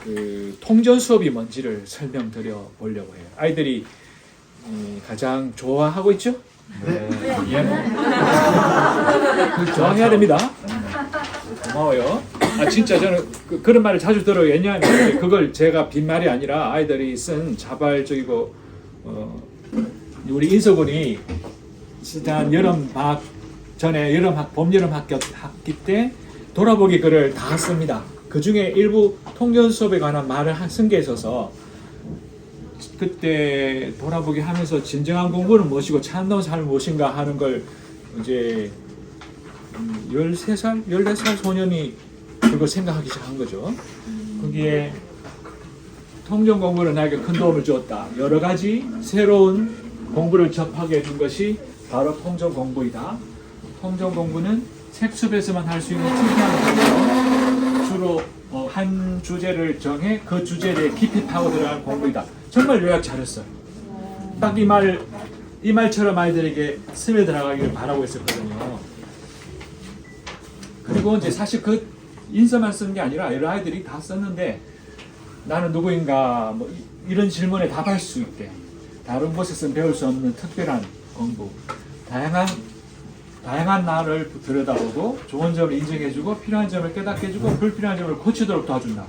그 통전 수업이 뭔지를 설명드려 보려고 해요. 아이들이 가장 좋아하고 있죠? 네. 예. 좋아해야 됩니다. 고마워요. 진짜 저는 그런 말을 자주 들어요. 왜냐하면 그걸 제가 빈말이 아니라 아이들이 쓴 자발적이고 우리 인서군이 지난 여름 방학 전에 봄 여름 학기 때 돌아보기 글을 다 씁니다. 그 중에 일부 통전 수업에 관한 말을 쓴 게 있어서 그때 돌아보기 하면서 진정한 공부는 무엇이고 참다운 삶은 무엇인가 하는 걸 이제 13살, 14살 소년이 그걸 생각하기 시작한 거죠. 거기에 통전 공부는 나에게 큰 도움을 주었다. 여러 가지 새로운 공부를 접하게 해준 것이 바로 통전 공부이다. 통전 공부는 책숲에서만 할 수 있는 특이한 공부, 주로 한 주제를 정해 그 주제에 대해 깊이 파고 들어가는 공부이다. 정말 요약 잘했어요. 딱 이 말처럼 아이들에게 스며들어가기를 바라고 있었거든요. 그리고 이제 사실 그 인서만 쓰는 게 아니라 여러 아이들이 다 썼는데 나는 누구인가 뭐 이런 질문에 답할 수 있게 다른 곳에서는 배울 수 없는 특별한 공부, 다양한 나를 들여다보고 좋은 점을 인정해주고 필요한 점을 깨닫게 해주고 불필요한 점을 고치도록 도와준다.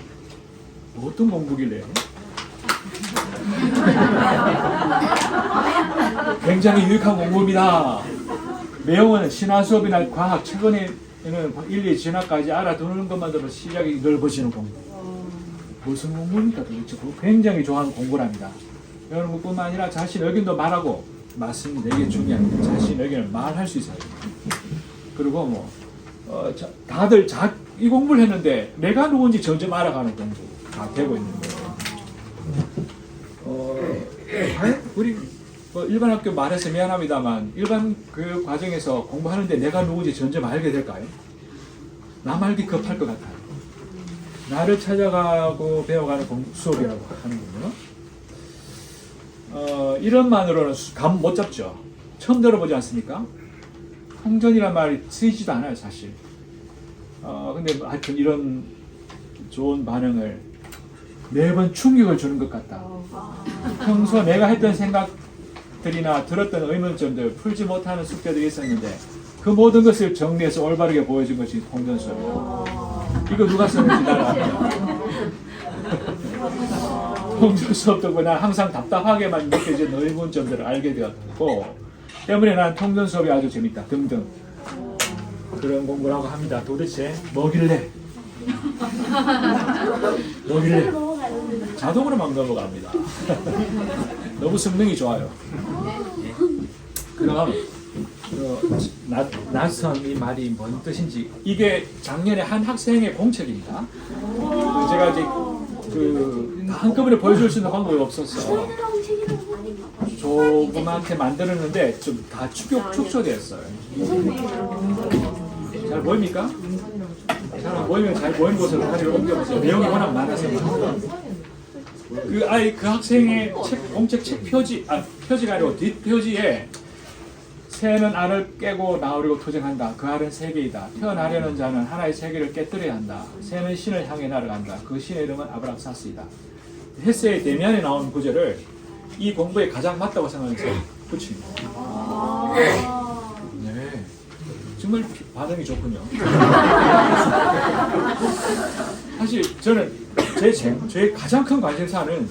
어떤 공부길래? 굉장히 유익한 공부입니다. 내용은 신화 수업이나 과학, 최근에는 1, 2 진학까지 알아두는 것만으로 시작이 넓어지는 공부. 무슨 공부입니까 도대체? 굉장히 좋아하는 공부랍니다. 배우는 것뿐만 아니라 자신 의견도 말하고 맞습니다. 이게 중요합니다. 자신 의견을 말할 수 있어야 됩니다. 그리고 다들 이 공부를 했는데 내가 누군지 점점 알아가는 공부가 되고 있는 거예요. 우리 일반 학교 말해서 미안합니다만 일반 교육 과정에서 공부하는데 내가 누군지 점점 알게 될까요? 남 알기 급할 것 같아요. 나를 찾아가고 배워가는 수업이라고 하는군요. 이런만으로는 감 못 잡죠. 처음 들어보지 않습니까? 통전이란 말이 쓰이지도 않아요, 사실. 근데 하여튼 이런 좋은 반응을 매번 충격을 주는 것 같다. 평소 내가 했던 생각들이나 들었던 의문점들, 풀지 못하는 숙제들이 있었는데 그 모든 것을 정리해서 올바르게 보여준 것이 통전 수업이다. 이거 누가 썼는지 나는 압니다. 통전 수업 덕분에 항상 답답하게만 느껴진 의문점들을 알게 되었고 때문에 난 통전 수업이 아주 재밌다 등등 그런 공부를 하고 합니다. 도대체 뭐길래 자동으로 막 넘어갑니다. 너무 성능이 좋아요. 그럼 낯선 이 말이 뭔 뜻인지 이게 작년에 한 학생의 공책입니다. 제가 이제 한꺼번에 보여줄 수 있는 방법이 없었어. 조그맣게 만들었는데 좀 다 축소되었어요. 잘 보입니까? 잘 보이면 잘 보이는 곳으로 다리를 옮겨보세요. 내용이 워낙 많아서. 그 학생의 공책 책 표지가 아니고 뒷표지에 새는 알을 깨고 나오려고 투쟁한다. 그 알은 세계이다. 태어나려는 자는 하나의 세계를 깨뜨려야 한다. 새는 신을 향해 날아간다. 그 신의 이름은 아브락사스이다. 헤세의 데미안에 나온 구절을 이 공부에 가장 맞다고 생각해서 붙입니다. 네, 정말 반응이 좋군요. 사실 저는 제 가장 큰 관심사는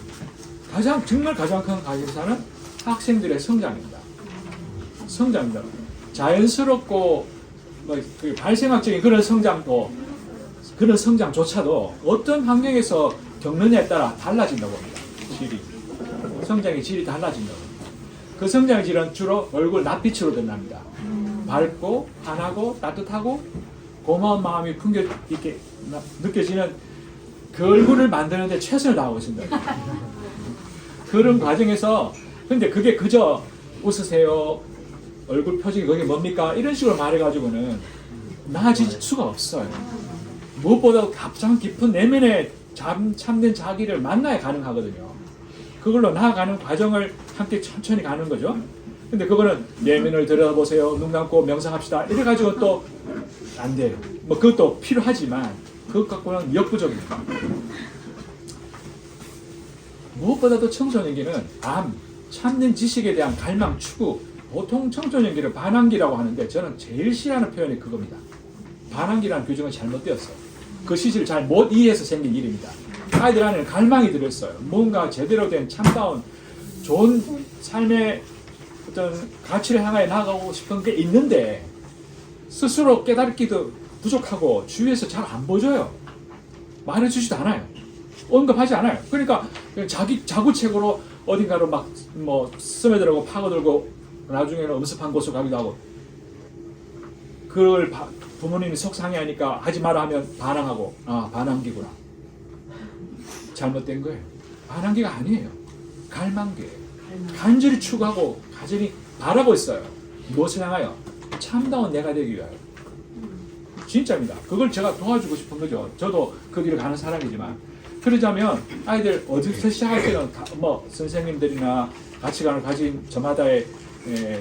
정말 가장 큰 관심사는 학생들의 성장입니다. 자연스럽고 발생학적인 그런 성장조차도 어떤 환경에서 겪느냐에 따라 달라진다고 합니다. 성장의 질이 달라진다고 합니다. 그 성장의 질은 주로 얼굴 낯빛으로 드러납니다. 밝고 환하고 따뜻하고 고마운 마음이 풍겨 있게 느껴지는 그 얼굴을 만드는데 최선을 다하고 있습니다. 그런 과정에서 근데 그게 그저 웃으세요. 얼굴 표정이 그게 뭡니까? 이런 식으로 말해가지고는 나아질 수가 없어요. 무엇보다 가장 깊은 내면의 참된 자기를 만나야 가능하거든요. 그걸로 나아가는 과정을 함께 천천히 가는 거죠. 근데 그거는 내면을 들여다보세요. 눈 감고 명상합시다. 이래가지고 또 안 돼요. 그것도 필요하지만 그것 갖고는 역부족입니다. 무엇보다도 청소년기는 암, 참는 지식에 대한 갈망, 추구. 보통 청소년기를 반항기라고 하는데 저는 제일 싫어하는 표현이 그겁니다. 반항기라는 규정은 잘못되었어요. 그 시기를 잘 못 이해해서 생긴 일입니다. 아이들 안에는 갈망이 들어있어요. 뭔가 제대로 된 참다운 좋은 삶의 어떤 가치를 향하여 나아가고 싶은 게 있는데 스스로 깨닫기도 부족하고 주위에서 잘 안 보여줘요. 말해주지도 않아요. 언급하지 않아요. 그러니까 자구책으로 어딘가로 막 뭐 스며들고 파고들고 나중에는 엄습한 곳으로 가기도 하고 그걸 부모님이 속상해하니까 하지 마라 하면 반항하고 반항기구나. 잘못된 거예요. 반항기가 아니에요. 갈망기예요. 간절히 추구하고 간절히 바라고 있어요. 무엇을 향하여? 참다운 내가 되기 위하여. 진짜입니다. 그걸 제가 도와주고 싶은 거죠. 저도 그 길을 가는 사람이지만. 그러자면 아이들 어디서 시작할 때는 뭐 선생님들이나 가치관을 가진 저마다의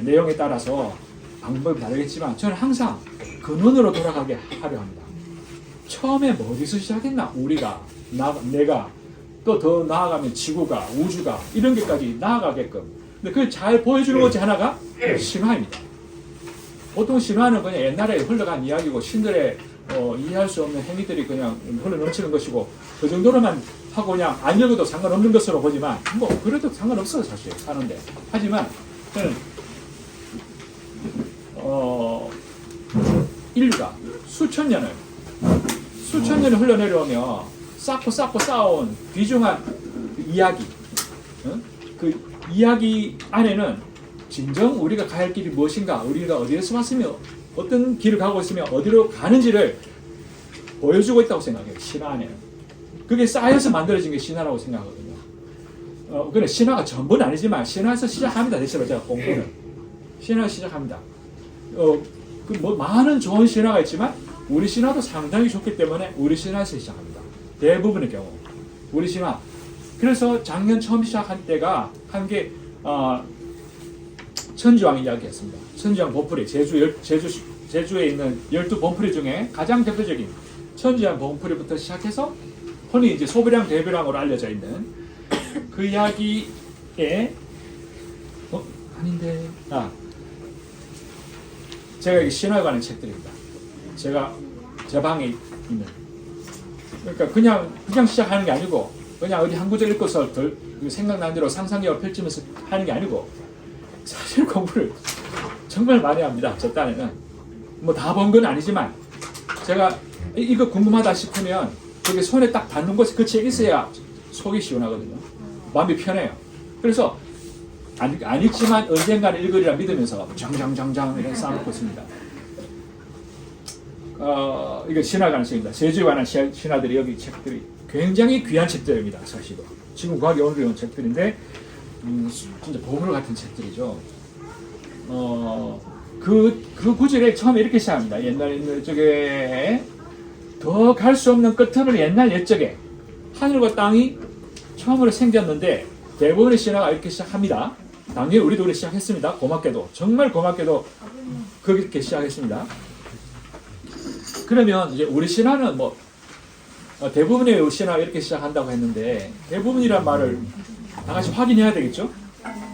내용에 따라서 방법이 다르겠지만 저는 항상 근원으로 돌아가게 하려 합니다. 처음에 뭐 어디서 시작했나? 우리가, 내가, 또 더 나아가면 지구가, 우주가 이런 게까지 나아가게끔. 근데 그걸 잘 보여주는 것 중 하나가 신화입니다. 보통 신화는 그냥 옛날에 흘러간 이야기고 신들의 이해할 수 없는 행위들이 그냥 흘러 넘치는 것이고 그 정도로만 하고 그냥 안 읽어도 상관없는 것으로 보지만 뭐 그래도 상관없어요 사실 사는데. 하지만 저는 인류가 수천 년을 흘러내려오며 쌓고 쌓아온 귀중한 그 이야기, 그 이야기 안에는 진정 우리가 가야 할 길이 무엇인가, 우리가 어디에서 왔으며 어떤 길을 가고 있으며 어디로 가는지를 보여주고 있다고 생각해요. 신화 안에는. 그게 쌓여서 만들어진 게 신화라고 생각하거든요. 그래 신화가 전부는 아니지만 신화에서 시작합니다. 대체로 제가 공부는 신화에서 시작합니다. 뭐 많은 좋은 신화가 있지만 우리 신화도 상당히 좋기 때문에 우리 신화에서 시작합니다. 대부분의 경우 우리 신화. 그래서 작년 처음 시작한 때가 한 게 천지왕 이야기였습니다. 천지왕 봉풀이 제주에 있는 12봉풀이 중에 가장 대표적인 천지왕 봉풀이부터 시작해서 흔히 이제 소비량 대비량으로 알려져 있는 그 이야기에 아닌데 제가 이 신화에 관한 책들입니다. 제가 제 방에 있는. 그러니까 그냥 시작하는 게 아니고 그냥 어디 한 구절 읽고서 생각나는 대로 상상력을 펼치면서 하는 게 아니고 사실 공부를 정말 많이 합니다. 저 딴에는 뭐 다 본 건 아니지만 제가 이거 궁금하다 싶으면 그게 손에 딱 닿는 곳에 그 책이 있어야 속이 시원하거든요. 마음이 편해요. 그래서 안 읽지만 언젠가는 읽으리라 믿으면서 장장장장 이렇게 쌓아놓고 있습니다. 이거 신화 관한 책입니다. 제주에 관한 신화들이 여기 책들이 굉장히 귀한 책들입니다. 사실은 지금 구하기 어려운 책들인데 진짜 보물 같은 책들이죠. 그 구절에 처음에 이렇게 시작합니다. 옛날 옛적에 더 갈 수 없는 끝을 옛날 옛적에 하늘과 땅이 처음으로 생겼는데 대부분의 신화가 이렇게 시작합니다. 당연히 우리도 그렇게 시작했습니다. 고맙게도 정말 고맙게도 그렇게 시작했습니다. 그러면 이제 우리 신화는 뭐 대부분의 신화가 이렇게 시작한다고 했는데 대부분이란 말을 다 같이 확인해야 되겠죠?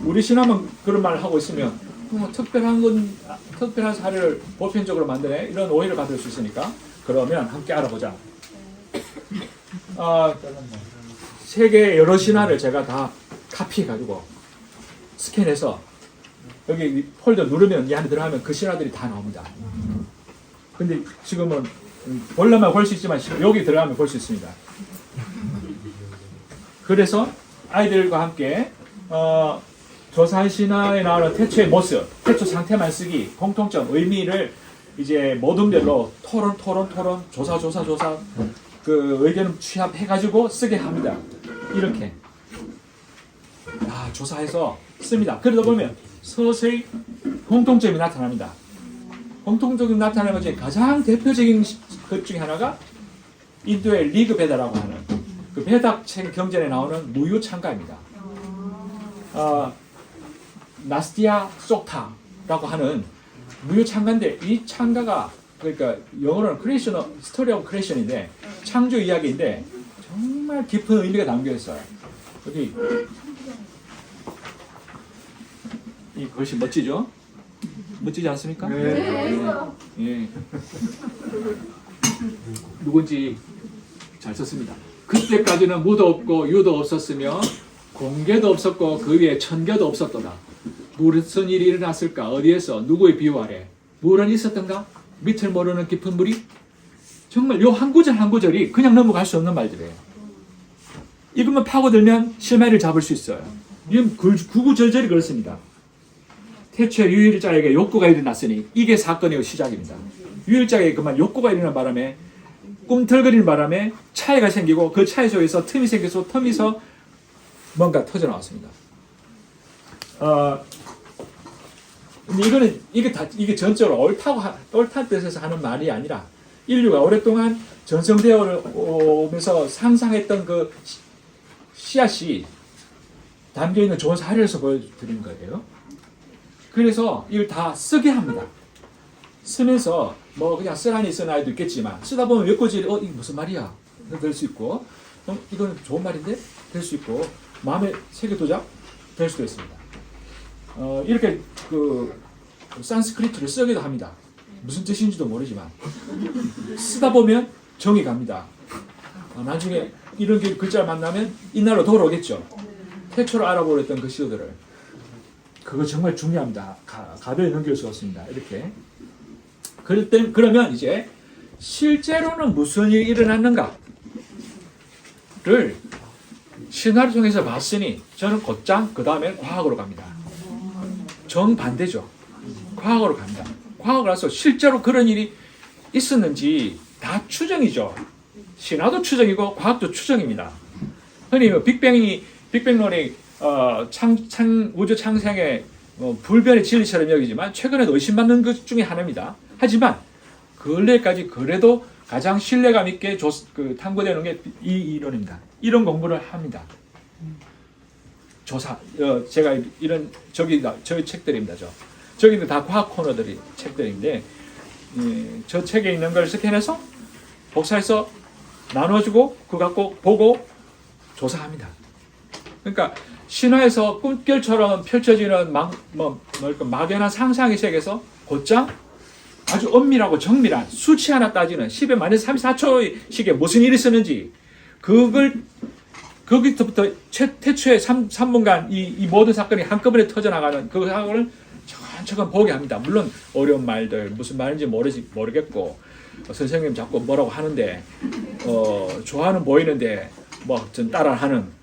우리 신화만 그런 말을 하고 있으면 뭐 특별한 사례를 보편적으로 만드네 이런 오해를 받을 수 있으니까 그러면 함께 알아보자. 세계 여러 신화를 제가 다 카피해가지고 스캔해서 여기 폴더 누르면 이 안에 들어가면 그 신화들이 다 나옵니다. 근데 지금은 보려면 볼 수 있지만 여기 들어가면 볼 수 있습니다. 그래서 아이들과 함께 조선 신화에 나오는 태초의 모습, 태초 상태만 쓰기, 공통점, 의미를 이제 모둠별로 토론, 조사 그 의견 취합해가지고 쓰게 합니다. 이렇게 조사해서 씁니다. 그러다 보면 서서히 공통점이 나타납니다. 공통점이 나타나는 것 중에 가장 대표적인 것 중에 하나가 인도의 리그 베다라고 하는 그 베다책 경전에 나오는 무유창가입니다. 나스티아 속타라고 하는 무유창가인데 이 창가가 그러니까 영어로는 크리에이션 스토리 오브 크리에이션인데 창조 이야기인데 정말 깊은 의미가 담겨 있어요. 여기 이 글씨 멋지죠? 멋지지 않습니까? 예. 누군지 잘 썼습니다. 그때까지는 무도 없고 유도 없었으며 공개도 없었고 그 위에 천개도 없었도다. 무슨 일이 일어났을까? 어디에서? 누구의 비유 아래? 무엇은 있었던가? 밑을 모르는 깊은 물이? 정말 요 한 구절 한 구절이 그냥 넘어갈 수 없는 말들이에요. 이것만 파고들면 실마리를 잡을 수 있어요. 이건 구구절절이 그렇습니다. 태초에 유일자에게 욕구가 일어났으니 이게 사건의 시작입니다. 유일자에게 그만 욕구가 일어난 바람에 꿈틀거리는 바람에 차이가 생기고 그 차이 속에서 틈이 생겨서 틈에서 뭔가 터져 나왔습니다. 근데 이게 전적으로 옳다는 뜻에서 하는 말이 아니라 인류가 오랫동안 전성되어 오면서 상상했던 그 씨앗이 담겨 있는 좋은 사례에서 보여드리는 거예요. 그래서 이걸 다 쓰게 합니다. 쓰면서 뭐 그냥 쓰라니 쓰는 아이도 있겠지만 쓰다 보면 몇 구절이 이게 무슨 말이야 될 수 있고 이건 좋은 말인데 될 수 있고 마음에 새겨두자 될 수도 있습니다. 이렇게 그 산스크리트를 쓰기도 합니다. 무슨 뜻인지도 모르지만 쓰다 보면 정이 갑니다. 나중에 이런 글자를 만나면 이날로 돌아오겠죠. 태초를 알아보랬던 그 시도들을 그거 정말 중요합니다. 가벼이 넘길 수 없습니다. 이렇게 그러면 이제 실제로는 무슨 일이 일어났는가를 신화를 통해서 봤으니 저는 곧장 그 다음에 과학으로 갑니다. 정반대죠. 과학으로 갑니다. 과학을 가서 실제로 그런 일이 있었는지 다 추정이죠. 신화도 추정이고 과학도 추정입니다. 흔히 빅뱅론이 우주 창생의 불변의 진리처럼 여기지만 최근에도 의심받는 것 중에 하나입니다. 하지만 근래까지 그래도 가장 신뢰감 있게 탐구되는 게 이 이론입니다. 이런 공부를 합니다. 제가 이런 저희 책들입니다. 저기는 다 과학 코너들이 책들인데 저 책에 있는 걸 스캔해서 복사해서 나눠주고 그거 갖고 보고 조사합니다. 그러니까 신화에서 꿈결처럼 펼쳐지는 막연한 상상의 세계에서 곧장 아주 엄밀하고 정밀한 수치 하나 따지는 10의 마이너스 34초의 시기에 무슨 일이 있었는지 그걸 거기서부터 태초에 3분간 이 모든 사건이 한꺼번에 터져나가는 그 사건을 차근차근 보게 합니다. 물론 어려운 말들 무슨 말인지 모르겠고 선생님 자꾸 뭐라고 하는데 좋아하는 보이는데 뭐 전 따라하는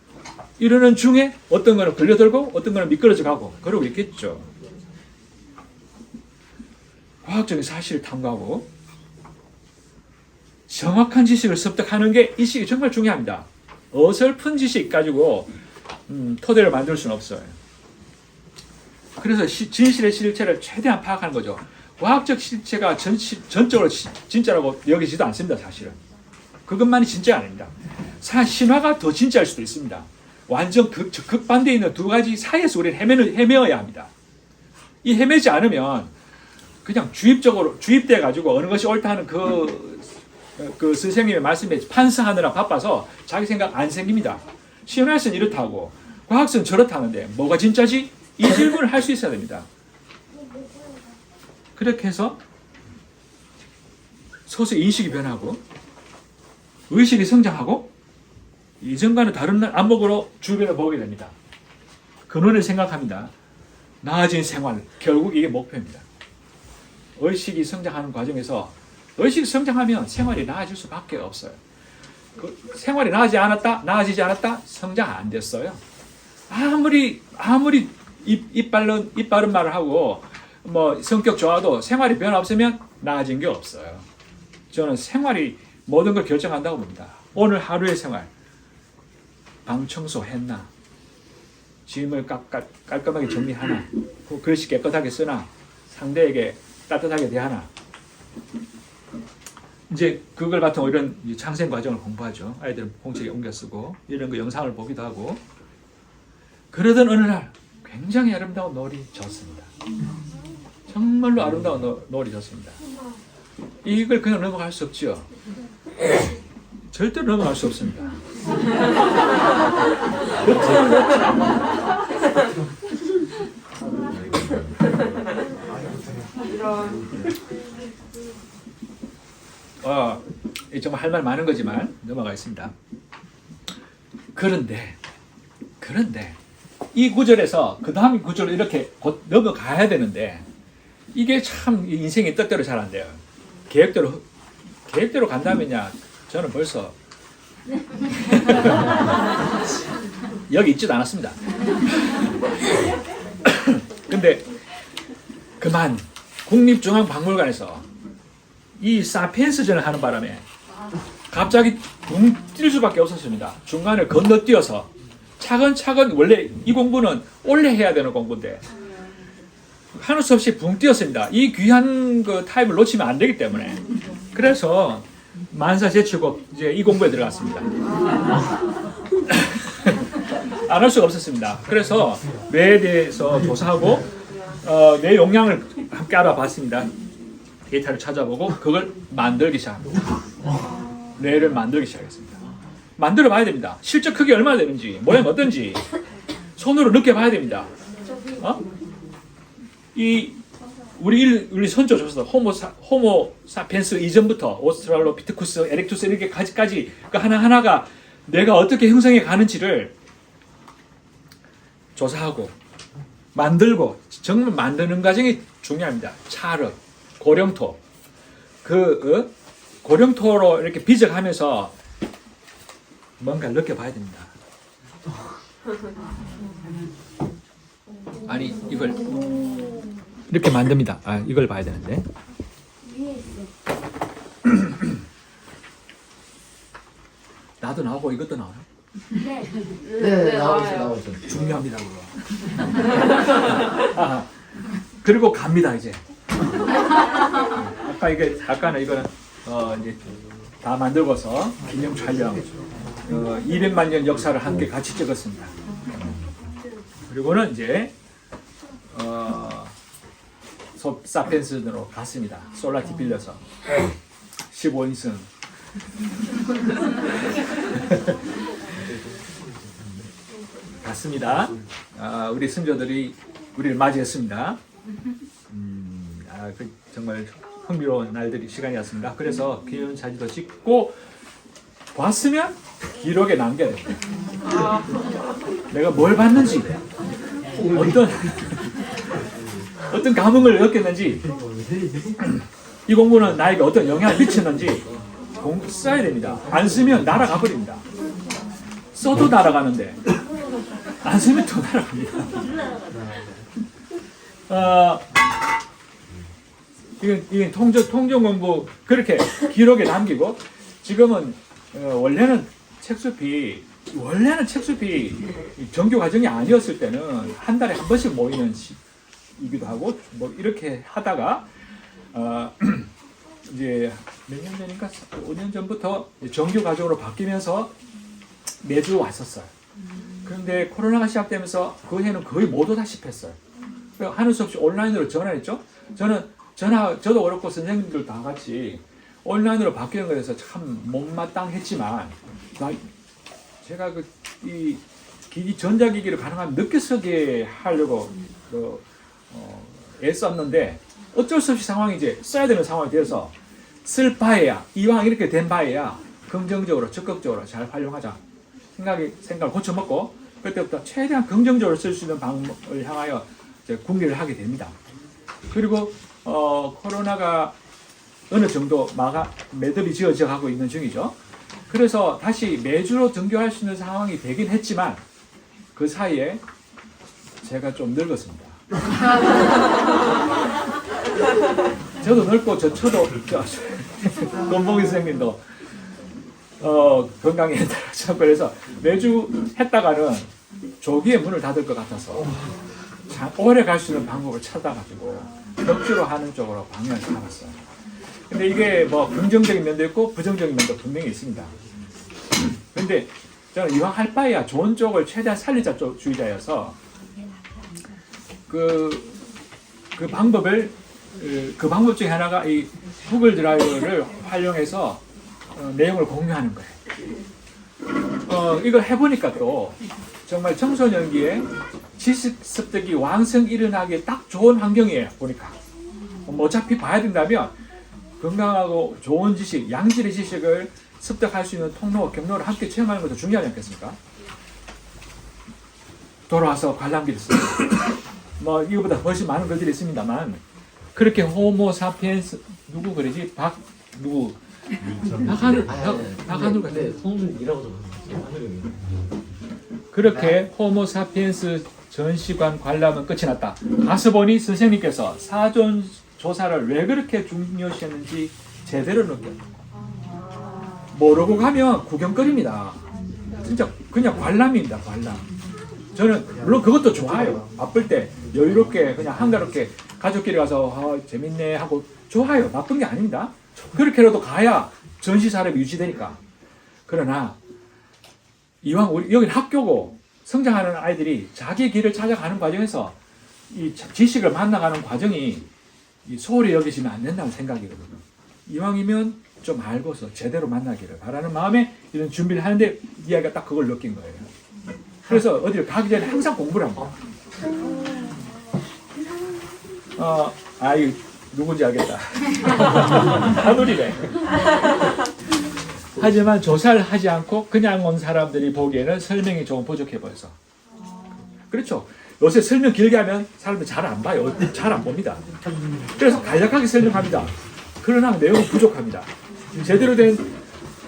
이러는 중에 어떤 거는 걸려들고 어떤 거는 미끄러져 가고 그러고 있겠죠. 과학적인 사실을 탐구하고 정확한 지식을 습득하는 게 이 시기 정말 중요합니다. 어설픈 지식 가지고 토대를 만들 수는 없어요. 그래서 진실의 실체를 최대한 파악하는 거죠. 과학적 실체가 전적으로 진짜라고 여기지도 않습니다. 사실은 그것만이 진짜 아닙니다. 신화가 더 진짜일 수도 있습니다. 완전 극반대에 있는 두 가지 사이에서 우리는 헤매어야 합니다. 이 헤매지 않으면 그냥 주입돼 가지고 어느 것이 옳다 하는 그 선생님의 말씀에 판서하느라 바빠서 자기 생각 안 생깁니다. 신화에서는 이렇다고 과학서는 저렇다는데 뭐가 진짜지? 이 질문을 할 수 있어야 됩니다. 그렇게 해서 서서히 인식이 변하고 의식이 성장하고 이전과는 다른 안목으로 주변을 보게 됩니다. 근원을 생각합니다. 나아진 생활, 결국 이게 목표입니다. 의식이 성장하는 과정에서 의식이 성장하면 생활이 나아질 수밖에 없어요. 생활이 나아지지 않았다, 성장 안 됐어요. 아무리 입 바른 말을 하고 뭐 성격 좋아도 생활이 변화 없으면 나아진 게 없어요. 저는 생활이 모든 걸 결정한다고 봅니다. 오늘 하루의 생활, 방 청소했나, 짐을 깔끔하게 정리하나, 글씨 깨끗하게 쓰나, 상대에게 따뜻하게 대하나. 이제 그걸 바탕으로 이런 창생 과정을 공부하죠. 아이들은 공책에 옮겨 쓰고 이런 거 영상을 보기도 하고. 그러던 어느 날 굉장히 아름다운 노을이 졌습니다. 정말로 아름다운 노을이 졌습니다. 이걸 그냥 넘어갈 수 없죠. 절대로 넘어갈 수 없습니다. 정말 할 말 많은 거지만 넘어가겠습니다. 그런데 이 구절에서 그 다음 구절로 이렇게 곧 넘어가야 되는데 이게 참 인생이 뜻대로 잘 안 돼요. 계획대로 간다면야 저는 벌써 여기 있지도 않았습니다. 근데 그만 국립중앙박물관에서 이 사피엔스전을 하는 바람에 갑자기 붕 뛸 수밖에 없었습니다. 중간을 건너뛰어서 차근차근, 원래 이 공부는 원래 해야 되는 공부인데 하는 수 없이 붕 뛰었습니다. 이 귀한 그 타입을 놓치면 안 되기 때문에. 그래서 만사 제치고 이제 이 공부에 들어갔습니다. 안 할 수가 없었습니다. 그래서 뇌에 대해서 조사하고 뇌 용량을 함께 알아봤습니다. 데이터를 찾아보고 그걸 만들기 시작합니다. 뇌를 만들기 시작했습니다. 만들어 봐야 됩니다. 실제 크기 얼마나 되는지, 모양 어떤지 손으로 느껴봐야 됩니다. 우리 선조조사 호모 사피엔스 이전부터 오스트랄로피테쿠스, 에렉투스 이렇게까지 그 하나하나가 뇌가 어떻게 형성해 가는지를 조사하고 만들고, 정말 만드는 과정이 중요합니다. 찰흙, 고령토, 고령토로 이렇게 비적하면서 뭔가 느껴봐야 됩니다. 아니 이걸 이렇게 만듭니다. 이걸 봐야 되는데. 나도 나오고 이것도 나와요? 네, 나오죠. 중요합니다, 그거. 그리고 갑니다, 이제. 아까는 이거는 이제 다 만들고서 기념 촬영 200만 년 역사를 함께 같이 찍었습니다. 그리고는 이제 사피엔스로 갔습니다. 솔라티 빌려서 15인승. 갔습니다. 우리 선조들이 우리를 맞이했습니다. 정말 흥미로운 시간이었습니다. 그래서 기념 사진도 찍고 봤으면 기록에 남겨야 됩니다. 내가 뭘 봤는지, 어떤 감흥을 느꼈는지, 이 공부는 나에게 어떤 영향을 미쳤는지 써야 됩니다. 안 쓰면 날아가 버립니다. 써도 날아가는데 안 쓰면 또 날아갑니다. 이건 통정 공부 그렇게 기록에 남기고, 지금은 원래는 책숲이 정규 과정이 아니었을 때는 한 달에 한 번씩 모이는 이기도 하고 뭐 이렇게 하다가 이제 몇 년 전인가 5년 전부터 정규 과정으로 바뀌면서 매주 왔었어요. 그런데 코로나가 시작되면서 그 해는 거의 못 오다시피 했어요. 하는 수 없이 온라인으로 전환했죠. 저도 어렵고 선생님들 다 같이 온라인으로 바뀌는 거에서 참 못마땅했지만, 제가 이 기기, 전자기기를 가능하면 늦게 쓰게 하려고 애썼는데 어쩔 수 없이 상황이 이제 써야 되는 상황이 되어서 쓸 바에야, 이왕 이렇게 된 바에야 긍정적으로 적극적으로 잘 활용하자 생각을 고쳐먹고, 그때부터 최대한 긍정적으로 쓸 수 있는 방법을 향하여 궁리를 하게 됩니다. 그리고 코로나가 어느 정도 매듭이 지어져 가고 있는 중이죠. 그래서 다시 매주로 등교할 수 있는 상황이 되긴 했지만 그 사이에 제가 좀 늙었습니다. 저도 늙고 저도 권봉희 선생님도 건강에 따라서 그래서 매주 했다가는 조기에 문을 닫을 것 같아서 오래 갈 수 있는 방법을 찾아가지고 격주로 하는 쪽으로 방향을 잡았어요. 근데 이게 뭐 긍정적인 면도 있고 부정적인 면도 분명히 있습니다. 근데 저는 이왕 할 바에야 좋은 쪽을 최대한 살리자 주의자여서 그 방법 중에 하나가 이 구글 드라이브를 활용해서 내용을 공유하는 거예요. 이걸 해보니까 또 정말 청소년기에 지식 습득이 왕성 일어나기에 딱 좋은 환경이에요. 보니까 뭐 어차피 봐야 된다면 건강하고 좋은 지식, 양질의 지식을 습득할 수 있는 통로, 경로를 함께 체험하는 것도 중요하지 않겠습니까? 돌아와서 관람길 있습니다. 뭐 이거보다 훨씬 많은 글들이 있습니다만 그렇게 호모 사피엔스 누구 그러지? 박한울 같은 네, 성준이라고 적었어요. 그렇게 호모 사피엔스 전시관 관람은 끝이 났다. 가서 보니 선생님께서 사전 조사를 왜 그렇게 중요시했는지 제대로 느꼈다. 모르고 가면 구경거리입니다. 진짜 그냥 관람입니다. 관람. 저는 물론 그것도 좋아요. 바쁠 때 여유롭게 그냥 한가롭게 가족끼리 가서 재밌네 하고 좋아요. 나쁜 게 아닙니다. 그렇게라도 가야 전시 사람이 유지되니까. 그러나 이왕 여기는 학교고 성장하는 아이들이 자기 길을 찾아가는 과정에서 이 지식을 만나가는 과정이 소홀히 여기시면 안 된다는 생각이거든요. 이왕이면 좀 알고서 제대로 만나기를 바라는 마음에 이런 준비를 하는데 이 아이가 딱 그걸 느낀 거예요. 그래서 어디를 가기 전에 항상 공부를 합니다. 이거 누군지 알겠다. 한울이네. 하지만 조사를 하지 않고 그냥 온 사람들이 보기에는 설명이 조금 부족해 보여서. 그렇죠. 요새 설명 길게 하면 사람들 잘 안 봐요. 잘 안 봅니다. 그래서 간략하게 설명합니다. 그러나 내용은 부족합니다. 제대로 된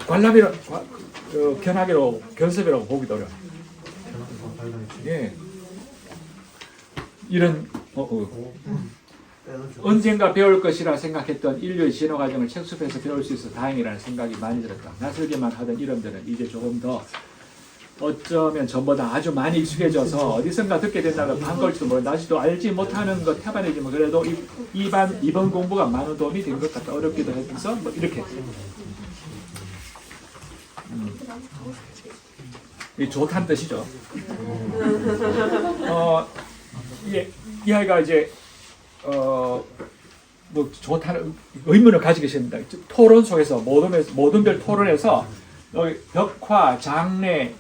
관람이라, 견학이라고, 견습이라고 보기도 어려워요. 예. 이런, 언젠가 배울 것이라 생각했던 인류의 진화 과정을 책숲에서 배울 수 있어 다행이라는 생각이 많이 들었다. 낯설기만 하던 이름들은 이제 조금 더 어쩌면 전보다 아주 많이 익숙해져서 어디선가 듣게 된다고 한 걸지도 모르겠다. 아직도 알지 못하는 것 태반이지만 그래도 이번 공부가 많은 도움이 된 것 같다. 어렵기도 해서 뭐 이렇게. 이 좋다는 뜻이죠. 이 아이가 이제 뭐 좋다는 의문을 가지고 계십니다. 토론 속에서 모든 별 토론에서 벽화, 장래,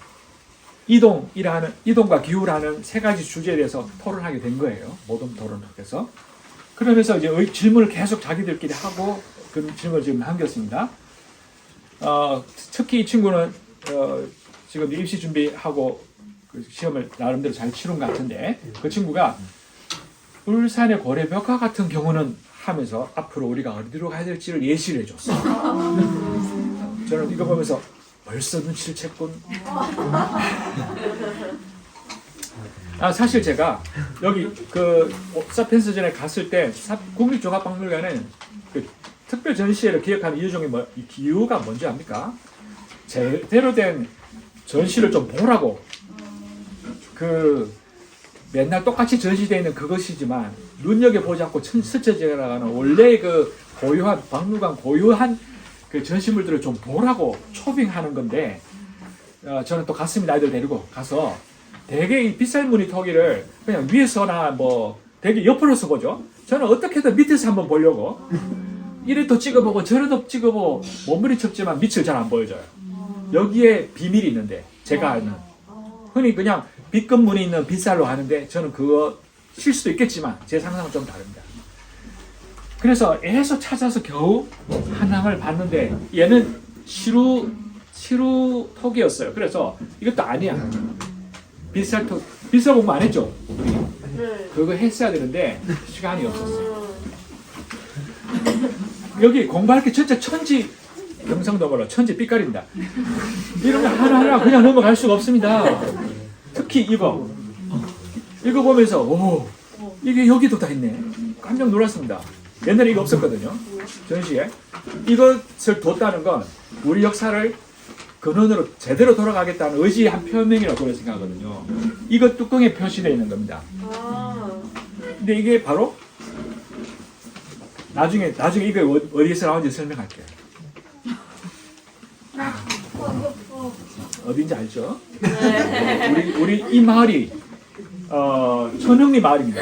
이동과 기후라는 세 가지 주제에 대해서 토론하게 된 거예요. 모든 토론 속에서. 그러면서 이제 질문을 계속 자기들끼리 하고 그 질문을 지금 남겼습니다. 특히 이 친구는 지금 입시 준비하고 그 시험을 나름대로 잘 치른 것 같은데 그 친구가 울산의 고래벽화 같은 경우는 하면서 앞으로 우리가 어디로 가야 될지를 예시를 해줬어요. 저는 이거 보면서 벌써 눈치를 챘군. 사실 제가 여기 그 사피엔스전에 갔을 때 국립종합박물관은 그 특별 전시회를 기획하는 이유가 뭔지 압니까? 제대로 된 전시를 좀 보라고. 맨날 똑같이 전시되어 있는 그것이지만 눈여겨보지 않고 스쳐져 나가는 원래 그 고유한 박물관 고유한 그 전시물들을 좀 보라고 초빙하는 건데 저는 또 갔습니다. 아이들 데리고 가서 되게 이 빗살무늬 토기를 그냥 위에서나 뭐 되게 옆으로서 보죠. 저는 어떻게든 밑에서 한번 보려고 이래도 찍어보고 저래도 찍어보고 몸부림쳤지만 밑을 잘 안 보여줘요. 여기에 비밀이 있는데 제가 아는 흔히 그냥 빗금 무늬 있는 빗살로 하는데 저는 그거 실수도 있겠지만 제 상상은 좀 다릅니다. 그래서 애서 찾아서 겨우 하나를 봤는데 얘는 시루 톡이었어요. 그래서 이것도 아니야. 빗살 공부 안 했죠? 우리 그거 했어야 되는데 시간이 없었어요. 여기 공부할 게 진짜 천지 경상도 말로 천지 삐까리입니다. 이런 거 하나하나 그냥 넘어갈 수가 없습니다. 특히 이거 보면서 오 이게 여기도 다 있네. 깜짝 놀랐습니다. 옛날에 이거 없었거든요. 전시에. 이것을 뒀다는 건 우리 역사를 근원으로 제대로 돌아가겠다는 의지의 한 표명이라고 저는 생각하거든요. 이거 뚜껑에 표시되어 있는 겁니다. 근데 이게 바로 나중에 이거 어디서 나온지 설명할게요. 어딘지 알죠? 우리 이 마을이 천흥리 마을입니다.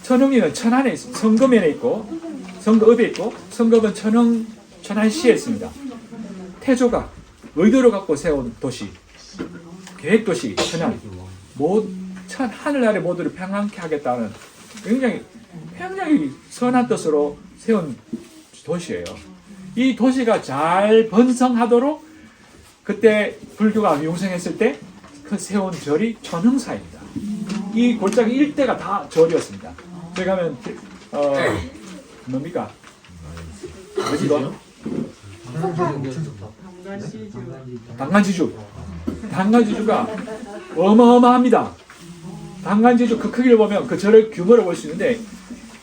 천흥리는 천안에 있습니다. 성금면에 있고 성거읍에 있고 성거읍은 천안시에 있습니다. 태조가 의도를 갖고 세운 도시, 계획도시 천안, 하늘 아래 모두를 평안케 하겠다는 굉장히 선한 뜻으로 세운 도시예요. 이 도시가 잘 번성하도록 그때 불교가 융성했을 때 그 세운 절이 천흥사입니다. 이 골짜기 일대가 다 절이었습니다. 저기 가면 뭡니까? 뭐지 이거? 당간지주가 어마어마합니다. 당간지주 그 크기를 보면 그 절의 규모를 볼 수 있는데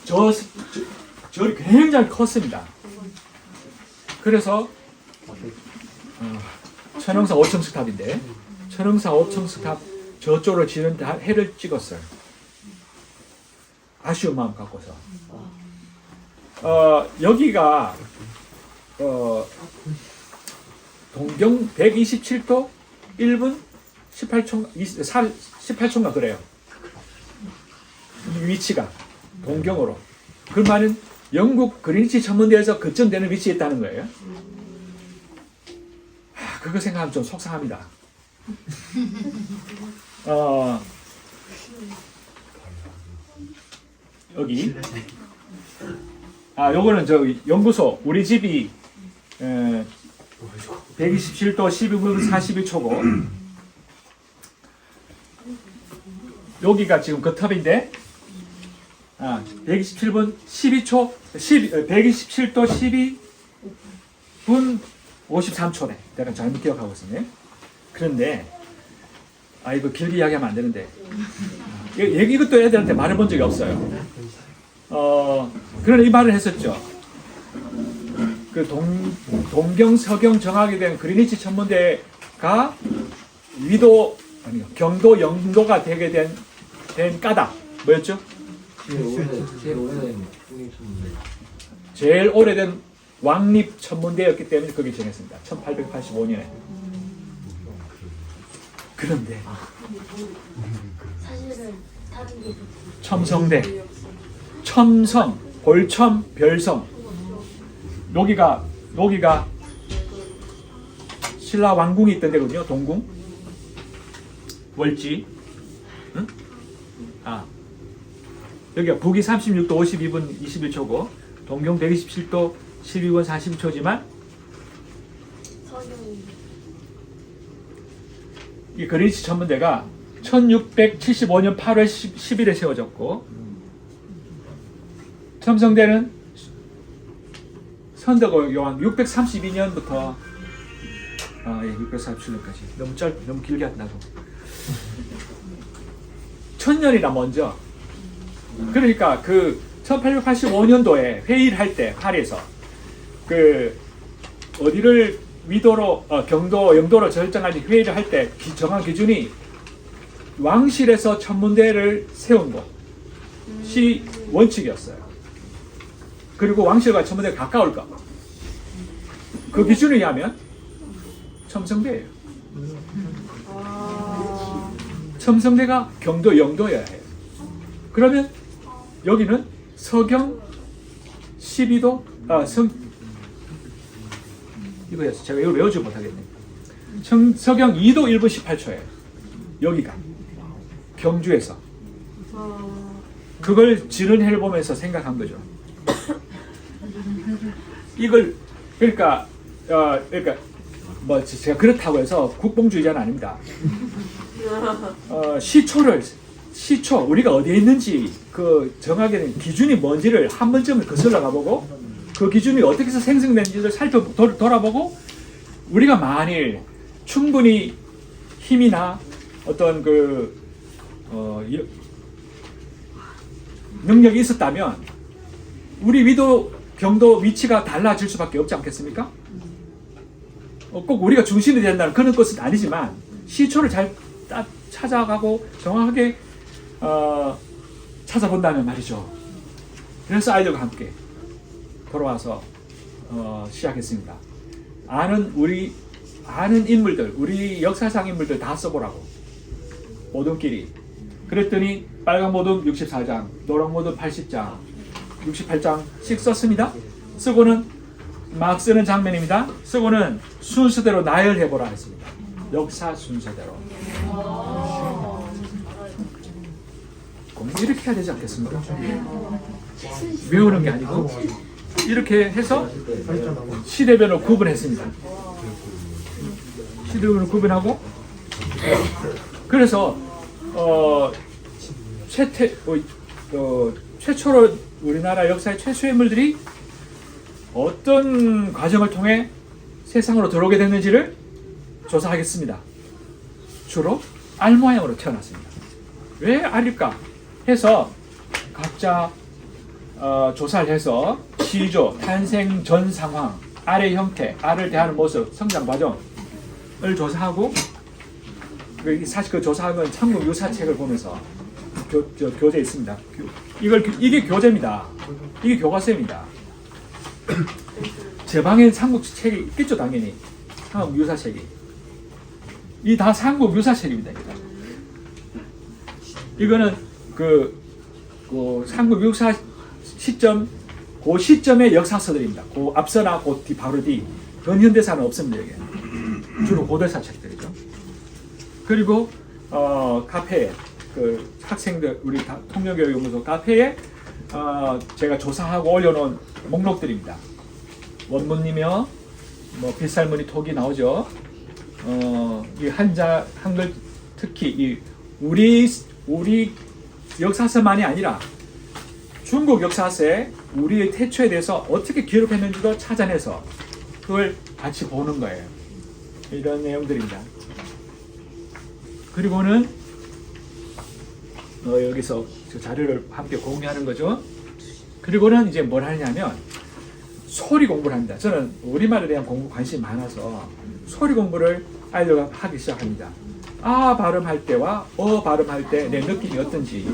절이 굉장히 컸습니다. 그래서 천흥사 5층 탑인데 천흥사 5층 탑 저쪽으로 지는 해를 찍었어요. 아쉬운 마음 갖고서 여기가 동경 127도 1분 18초인가 그래요. 이 위치가 동경으로. 그 말은 영국 그린위치 천문대에서 거점되는 위치에 있다는 거예요. 그거 생각하면 좀 속상합니다. 여기 요거는 저 연구소 우리 집이 127도 12분 41초고 여기가 지금 그 탑인데 127분 12초 127도 12분 53초네. 내가 잘못 기억하고 있었네. 그런데 이거 길게 이야기하면 안 되는데 이것도 애들한테 말해본 적이 없어요. 그런 이 말을 했었죠. 그 동경 서경 정하게 된 그린위치 천문대가 경도 영도가 되게 된 까닭 뭐였죠? 제일 오래된 왕립 천문대였기 때문에 거기 정했습니다. 1885년에. 그런데 첨성대, 첨성, 볼첨, 별성 여기가 신라 왕궁이 있던 데거든요. 동궁 월지 응? 여기가 북위 36도 52분 21초고 동경 127도 12분 42초지만 이 그린위치 천문대가 1675년 8월 10일에 세워졌고 첨성대는 선덕 요한 632년부터 647년까지 너무 길게 한다고 1000년이나 먼저 그러니까 그 1885년도에 회의를 할 때 파리에서 그 어디를 위도로 경도 영도로 결정하지 회의를 할 때 정한 기준이 왕실에서 천문대를 세운 것이 원칙이었어요. 그리고 왕실과 천문대가 가까울 것. 그 기준에 의하면 첨성대예요. 첨성대가 경도 영도여야 해요. 그러면 여기는 서경 12도 이거였어. 제가 이거 외우지 못하겠네. 서경 2도 1분 18초예요. 여기가 경주에서 그걸 지른 해를 보면서 생각한 거죠. 이걸 그러니까 뭐 제가 그렇다고 해서 국뽕주의자는 아닙니다. 시초 우리가 어디에 있는지 그 정하게 된 기준이 뭔지를 한 번쯤을 거슬러 가보고 그 기준이 어떻게 해서 생성된지를 돌아보고 우리가 만일 충분히 힘이나 어떤 능력이 있었다면 우리 위도 경도 위치가 달라질 수밖에 없지 않겠습니까? 꼭 우리가 중심이 된다는 그런 것은 아니지만 시초를 잘 찾아가고 정확하게 찾아본다면 말이죠. 그래서 아이들과 함께 돌아와서 시작했습니다. 아는 인물들, 우리 역사상 인물들 다 써보라고. 모둠끼리. 그랬더니 빨간 모둠 64장, 노랑 모둠 80장, 68장씩 썼습니다. 쓰고는 막 쓰는 장면입니다. 쓰고는 순서대로 나열해보라 했습니다. 역사 순서대로. 공부 이렇게 해야 되지 않겠습니까? 외우는 게 아니고 이렇게 해서 시대별로 구분했습니다. 시대별로 구분하고 그래서 최초로 우리나라 역사의 최초의 인물들이 어떤 과정을 통해 세상으로 들어오게 됐는지를 조사하겠습니다. 주로 알 모양으로 태어났습니다. 왜 알일까 해서 각자 조사를 해서 시조, 탄생 전 상황, 알의 형태, 알을 대하는 모습, 성장 과정을 조사하고 사실 그 조사한 건 삼국 유사책을 보면서 교재에 있습니다. 이게 교재입니다. 이게 교과서입니다. 제 방에 삼국 책이 있겠죠, 당연히. 삼국 유사책이. 이 다 삼국 유사책입니다. 이거는 그 삼국 유사 시점, 그 시점의 역사서들입니다. 그 앞서나 그 뒤, 바로 뒤. 근현대사는 없습니다, 여기. 주로 고대사 책들이죠. 그리고 카페에 그 학생들 우리 통역교육연구소 카페에 제가 조사하고 올려놓은 목록들입니다. 원문이며 뭐 빗살무늬 톡이 나오죠. 이 한글 특히 이 우리 역사서만이 아니라 중국 역사서에 우리의 태초에 대해서 어떻게 기록했는지도 찾아내서 그걸 같이 보는 거예요. 이런 내용들입니다. 그리고는 여기서 그 자료를 함께 공유하는 거죠. 그리고는 이제 뭘 하냐면 소리 공부를 합니다. 저는 우리말에 대한 공부 관심이 많아서 소리 공부를 아이들과 하기 시작합니다. 아 발음할 때와 어 발음할 때 내 느낌이 어떤지,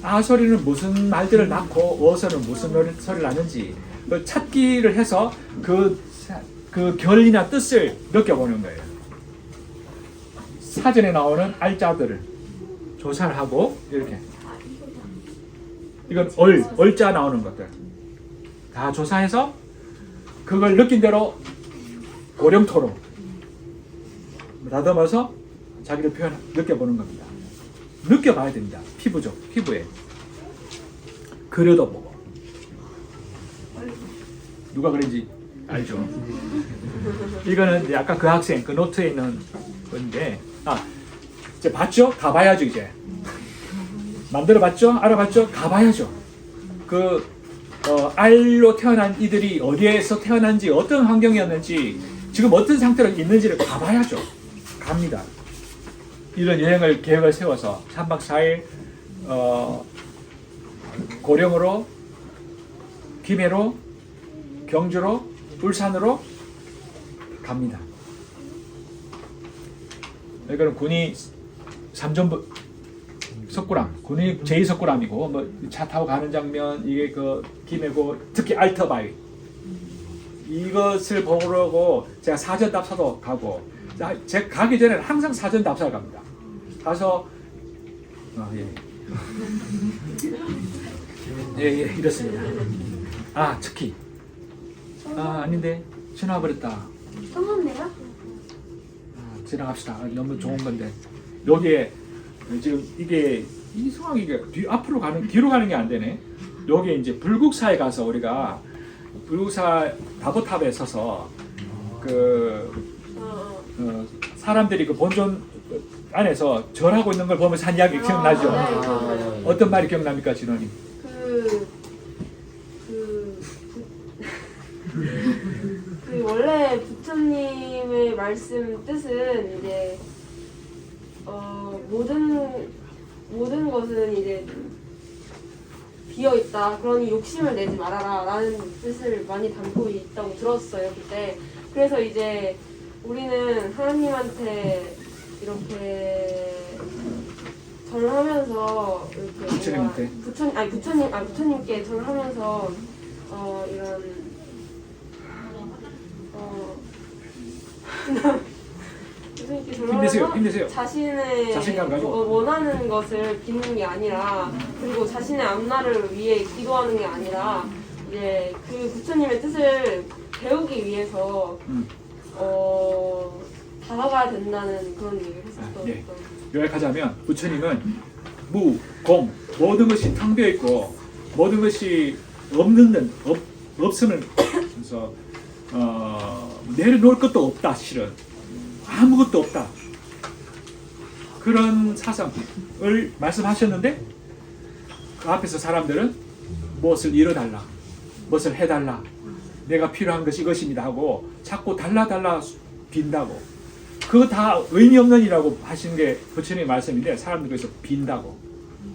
아 소리는 무슨 말들을 낳고 어서는 무슨 소리를 나는지 찾기를 해서 그 결이나 뜻을 느껴보는 거예요. 사전에 나오는 알자들을 조사를 하고 이렇게 이건 얼자 나오는 것들 다 조사해서 그걸 느낀 대로 고령토로 다듬어서 자기를 느껴보는 겁니다. 느껴봐야 됩니다. 피부에 그려도 보고 누가 그런지 알죠? 이거는 아까 그 학생 그 노트에 있는 건데 이제 봤죠? 가봐야죠. 이제 만들어봤죠? 알아봤죠? 가봐야죠. 알로 태어난 이들이 어디에서 태어난지 어떤 환경이었는지 지금 어떤 상태로 있는지를 가봐야죠. 갑니다. 이런 여행을 계획을 세워서 3박 4일 고령으로 김해로 경주로 울산으로 갑니다. 이거는 군이 삼전부 석굴암, 군이 제2석굴암이고 뭐 차 타고 가는 장면 이게 그 김해고 특히 알터바위 이것을 보려고 제가 사전 답사도 가고 제가 가기 전에는 항상 사전 답사를 갑니다. 가서 예 이렇습니다. 특히 아닌데 지나버렸다. 성함네요? 지나갑시다. 너무 좋은 건데 여기에 지금 이게 이상하게 이게 앞으로 가는 뒤로 가는 게 안 되네. 여기에 이제 불국사에 가서 우리가 불국사 다보탑에 서서 사람들이 그 본尊 안에서 절하고 있는 걸 보면서 한 이야기 기억나죠? 네, 어떤 말이 기억납니까, 진원이? 원래 부처님의 말씀 뜻은 이제 모든 것은 이제 비어 있다. 그러니 욕심을 내지 말아라라는 뜻을 많이 담고 있다고 들었어요 그때. 그래서 이제 우리는 하나님한테 이렇게 절하면서 이렇게 부처님께 절하면서 이런 힘내세요. 자신의 자신감 가지고. 원하는 것을 빚는 게 아니라 그리고 자신의 앞날을 위해 기도하는 게 아니라 이제 그 부처님의 뜻을 배우기 위해서 달아가야 된다는 그런 얘기를 했었던. 네. 요약하자면 부처님은 무, 공 모든 것이 텅 비어 있고 모든 것이 없음을 그래서 내려놓을 것도 없다. 실은 아무것도 없다. 그런 사상을 말씀하셨는데 그 앞에서 사람들은 무엇을 이뤄달라, 무엇을 해달라, 내가 필요한 것이 이것입니다 하고 자꾸 달라 빈다고. 그거 다 의미 없는 일이라고 하시는 게 부처님의 말씀인데 사람들이 그래서 빈다고.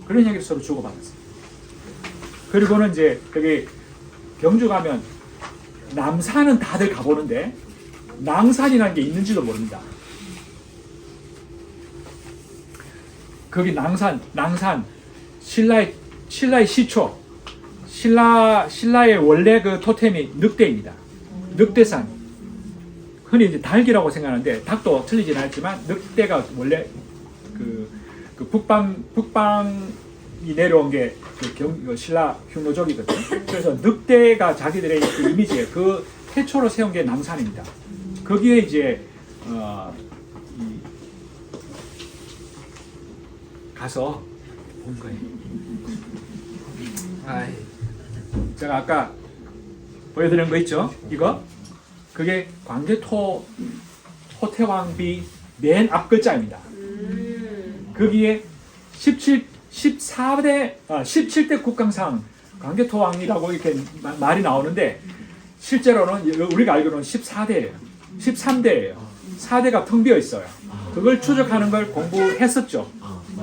그런 이야기를 서로 주고받았어요. 그리고는 이제 여기 경주 가면 남산은 다들 가보는데 낭산이라는 게 있는지도 모릅니다. 거기 낭산 신라의 시초, 신라의 원래 그 토템이 늑대입니다. 늑대산. 흔히 이제 닭이라고 생각하는데 닭도 틀리진 않지만 늑대가 원래 그 북방이 내려온 게 그 신라 흉노족이거든요. 그래서 늑대가 자기들의 그 이미지에 그 태초로 세운 게 낭산입니다. 거기에 이제 가서 본 거예요. 제가 아까 보여드린 거 있죠? 이거? 그게 광개토 호태왕비 맨 앞 글자입니다. 거기에 17대 국강상 광개토왕이라고 이렇게 말이 나오는데 실제로는 우리가 알기로는 14대예요. 13대예요. 4대가 텅 비어 있어요. 그걸 추적하는 걸 공부했었죠.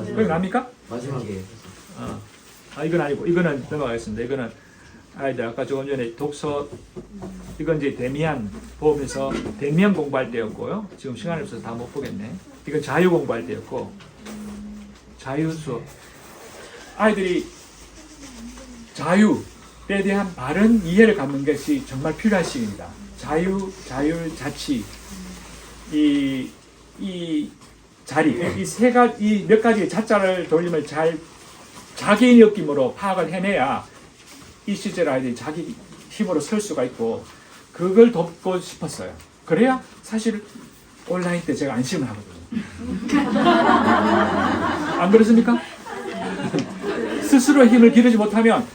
기억납니까? 마지막에 이건 아니고 이거는 넘어가겠습니다. 이거는 아이들 아까 조금 전에 독서 이건 이제 데미안 보면서 데미안 공부할 때였고요. 지금 시간이 없어서 다 못 보겠네. 이건 자유 공부할 때였고 자유 수업. 아이들이 자유에 대한 바른 이해를 갖는 것이 정말 필요한 시기입니다. 자유, 자치, 이 자리, 이 몇 가지 자자를 돌림을 잘 자기의 느낌으로 파악을 해내야 이 시절 아이들이 자기 힘으로 설 수가 있고 그걸 돕고 싶었어요. 그래야 사실 온라인 때 제가 안심을 하거든요. 안 그렇습니까? 스스로 힘을 기르지 못하면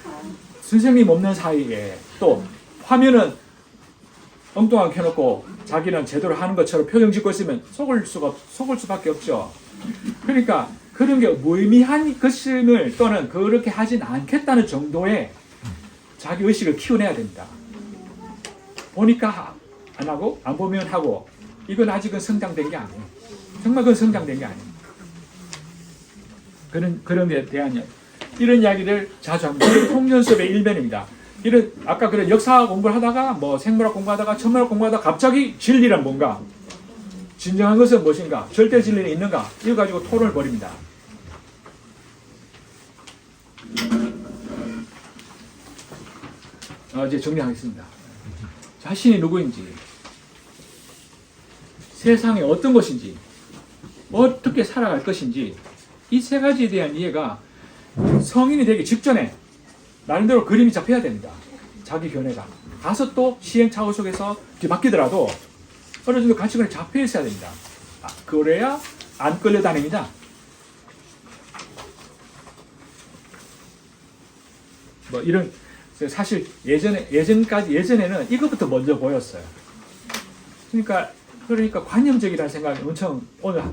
선생님 없는 사이에 또 화면은 엉뚱하게 켜놓고 자기는 제대로 하는 것처럼 표정 짓고 있으면 속을 수밖에 없죠. 그러니까 그런 게 무의미한 것임을 또는 그렇게 하진 않겠다는 정도의 자기 의식을 키워내야 됩니다. 보니까 안 하고 안 보면 하고 이건 아직은 성장된 게 아니에요. 정말 그건 성장된 게 아니에요. 그런 데 대한 이런 이야기를 자주 합니다. 통전수업의 일변입니다. 아까 그런 역사 공부를 하다가 뭐 생물학 공부하다가 천문학 공부하다가 갑자기 진리란 뭔가, 진정한 것은 무엇인가, 절대 진리는 있는가, 이거 가지고 토론을 벌입니다. 이제 정리하겠습니다. 자신이 누구인지, 세상이 어떤 것인지, 어떻게 살아갈 것인지, 이 세 가지에 대한 이해가 성인이 되기 직전에 나름대로 그림이 잡혀야 됩니다. 자기 견해가. 가서 또 시행착오 속에서 뒤바뀌더라도 어느 정도 가치관이 잡혀 있어야 됩니다. 그래야 안 끌려다닙니다. 뭐 이런, 사실 예전에는 이것부터 먼저 보였어요. 그러니까 관념적이라는 생각이 엄청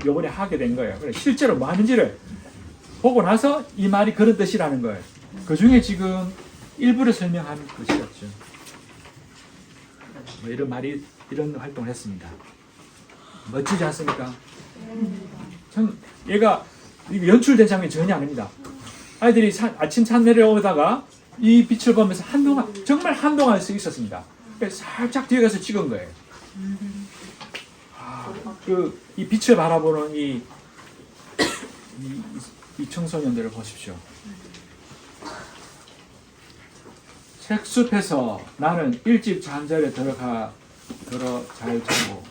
요번에 하게 된 거예요. 실제로 뭐 하는지를 보고 나서 이 말이 그런 뜻이라는 거예요. 그 중에 지금 일부를 설명한 것이었죠. 뭐 이런 활동을 했습니다. 멋지지 않습니까? 참, 얘가 연출된 장면이 전혀 아닙니다. 아이들이 아침 산 내려오다가 이 빛을 보면서 정말 한동안 서 있었습니다. 살짝 뒤에 가서 찍은 거예요. 이 빛을 바라보는 이 청소년들을 보십시오. 책숲에서 나는 일찍 잠자리에 들어 잘 자고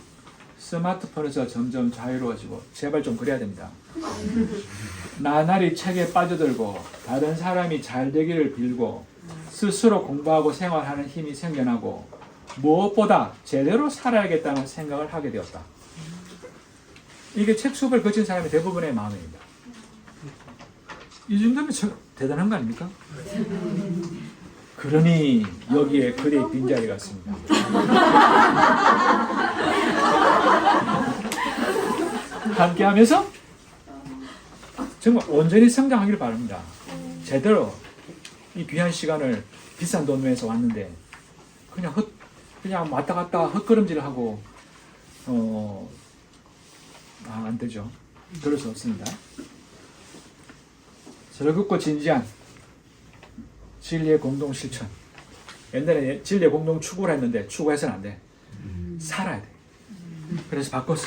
스마트폰에서 점점 자유로워지고, 제발 좀 그래야 됩니다. 나날이 책에 빠져들고 다른 사람이 잘 되기를 빌고 스스로 공부하고 생활하는 힘이 생겨나고 무엇보다 제대로 살아야겠다는 생각을 하게 되었다. 이게 책 수업을 거친 사람의 대부분의 마음입니다. 이 정도면 대단한 거 아닙니까? 그러니 여기에 그대의 빈자리가 있습니다. 함께하면서 정말 온전히 성장하기를 바랍니다. 제대로 이 귀한 시간을 비싼 돈 내서 왔는데 그냥 왔다 갔다 헛걸음질을 하고 안 되죠. 그럴 수 없습니다. 즐겁고 진지한 진리의 공동 실천. 옛날에 진리의 공동 추구를 했는데 추구해서는 안 돼. 살아야 돼. 그래서 바꿨어.